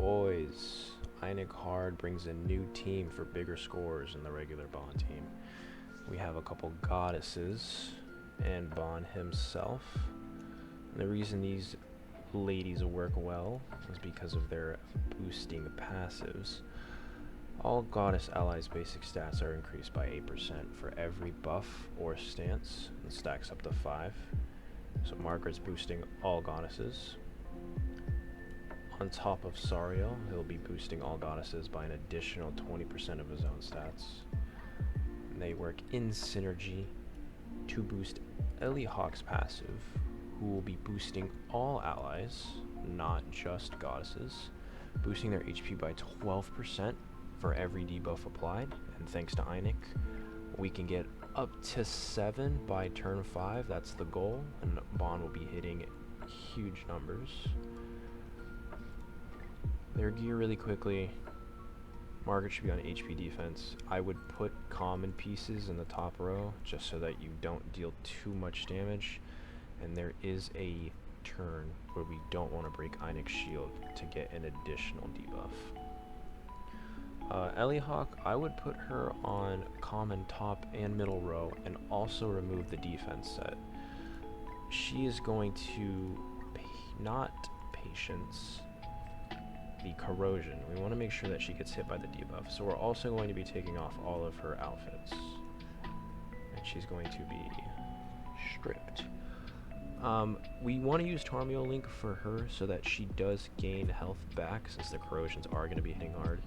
boys. Einek Hard brings a new team for bigger scores in the regular Bond team. We have a couple goddesses and Bond himself. And the reason these ladies work well is because of their boosting passives. All goddess allies' basic stats are increased by 8% for every buff or stance, and stacks up to 5. So Margaret's boosting all goddesses. On top of Sariel, he'll be boosting all goddesses by an additional 20% of his own stats. And they work in synergy to boost LizHawk's passive, who will be boosting all allies, not just goddesses, boosting their HP by 12% for every debuff applied. And thanks to Einek, we can get up to 7 by turn 5. That's the goal, and Bond will be hitting huge numbers. Their gear really quickly. Margaret should be on HP defense. I would put common pieces in the top row just so that you don't deal too much damage. And there is a turn where we don't want to break Einek's shield to get an additional debuff. LizHawk, I would put her on common top and middle row and also remove the defense set. She is going to not patience the corrosion. We want to make sure that she gets hit by the debuff. So we're also going to be taking off all of her outfits. And she's going to be stripped. We want to use Tarmiel Link for her so that she does gain health back, since the corrosions are going to be hitting hard.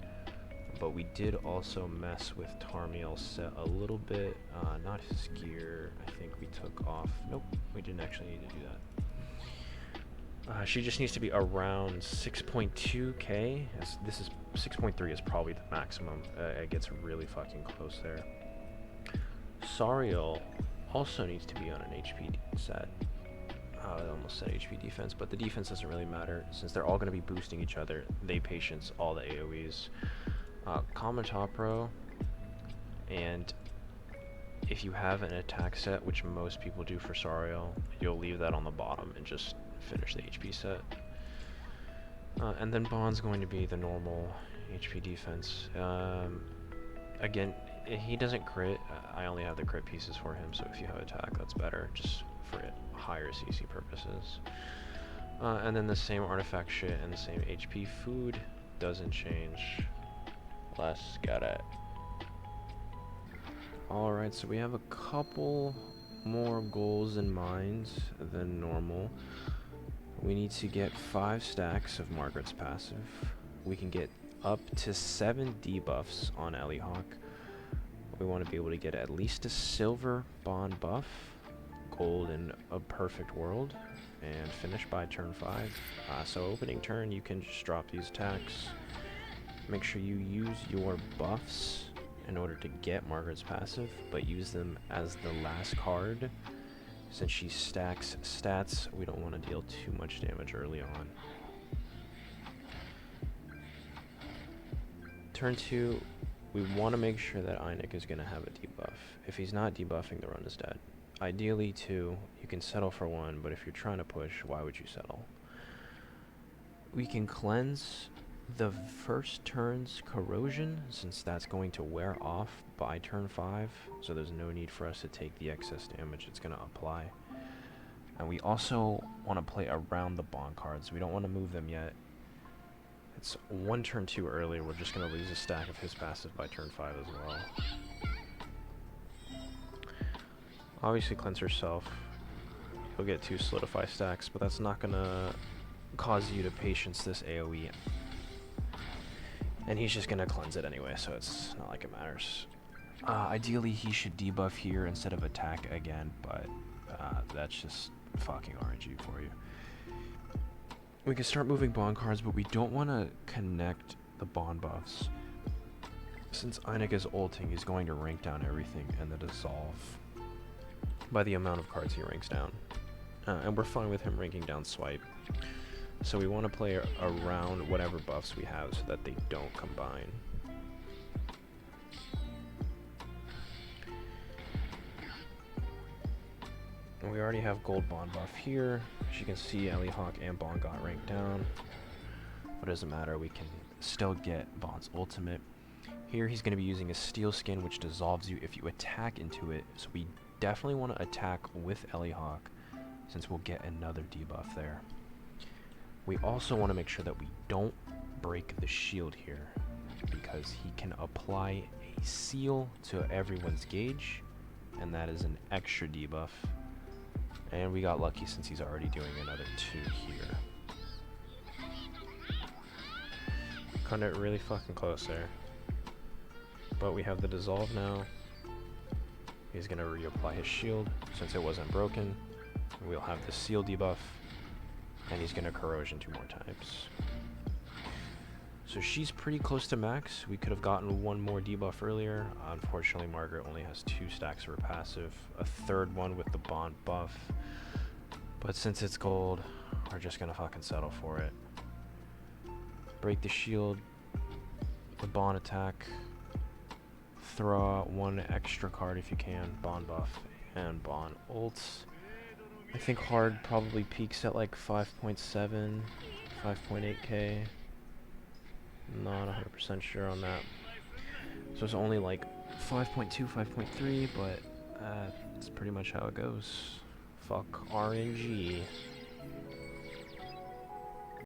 But we did also mess with Tarmiel's set a little bit. Not his gear. I think we took off. Nope, we didn't actually need to do that. She just needs to be around 6.2k. This is 6.3 is probably the maximum. It gets really fucking close there. Sariel also needs to be on an HP set. I almost said HP defense, but the defense doesn't really matter since they're all going to be boosting each other. They patience all the AoEs. Common top row, and if you have an attack set, which most people do for Sariel, you'll leave that on the bottom and just finish the HP set. And then Bond's going to be the normal HP defense. Again, he doesn't crit. I only have the crit pieces for him, so if you have attack, that's better, just for higher CC purposes. And then the same artifact shit and the same HP food doesn't change. Let's get it. Alright, so we have a couple more goals in mind than normal. We need to get 5 stacks of Margaret's passive. We can get up to 7 debuffs on LizHawk. We want to be able to get at least a silver Bond buff, gold in a perfect world, and finish by turn 5. So opening turn, you can just drop these attacks. Make sure you use your buffs in order to get Margaret's passive, but use them as the last card. Since she stacks stats, we don't want to deal too much damage early on. Turn 2, we want to make sure that Einek is going to have a debuff. If he's not debuffing, the run is dead. Ideally 2, you can settle for 1, but if you're trying to push, why would you settle? We can cleanse the first turn's corrosion, since that's going to wear off by turn 5, so there's no need for us to take the excess damage it's going to apply. And we also want to play around the Bond cards. We don't want to move them yet. It's one turn too early. We're just going to lose a stack of his passive by turn 5 as well. Obviously cleanse herself. You'll get 2 solidify stacks, but that's not going to cause you to patience this AoE. And he's just going to cleanse it anyway, so it's not like it matters. Ideally, he should debuff here instead of attack again, but that's just fucking RNG for you. We can start moving Bond cards, but we don't want to connect the Bond buffs. Since Einek is ulting, he's going to rank down everything and the dissolve by the amount of cards he ranks down. And we're fine with him ranking down swipe. So we want to play around whatever buffs we have so that they don't combine. And we already have gold Bond buff here. As you can see, LizHawk and Bond got ranked down. but it doesn't matter. We can still get Bond's ultimate. Here he's going to be using a steel skin, which dissolves you if you attack into it. So we definitely want to attack with LizHawk, since we'll get another debuff there. We also want to make sure that we don't break the shield here, because he can apply a seal to everyone's gauge, and that is an extra debuff. And we got lucky since he's already doing another 2 here. Cut it really fucking close there. But we have the dissolve now. He's gonna reapply his shield since it wasn't broken. We'll have the seal debuff, and he's gonna corrosion 2 more times. So she's pretty close to max. We could have gotten 1 more debuff earlier. Unfortunately, Margaret only has 2 stacks of her passive, a 3rd one with the Bond buff. But since it's gold, we're just gonna fucking settle for it. Break the shield, the Bond attack, throw out 1 extra card if you can, Bond buff and Bond ults. I think hard probably peaks at like 5.7, 5.8k. Not 100% sure on that. So it's only like 5.2, 5.3, but that's pretty much how it goes. Fuck RNG.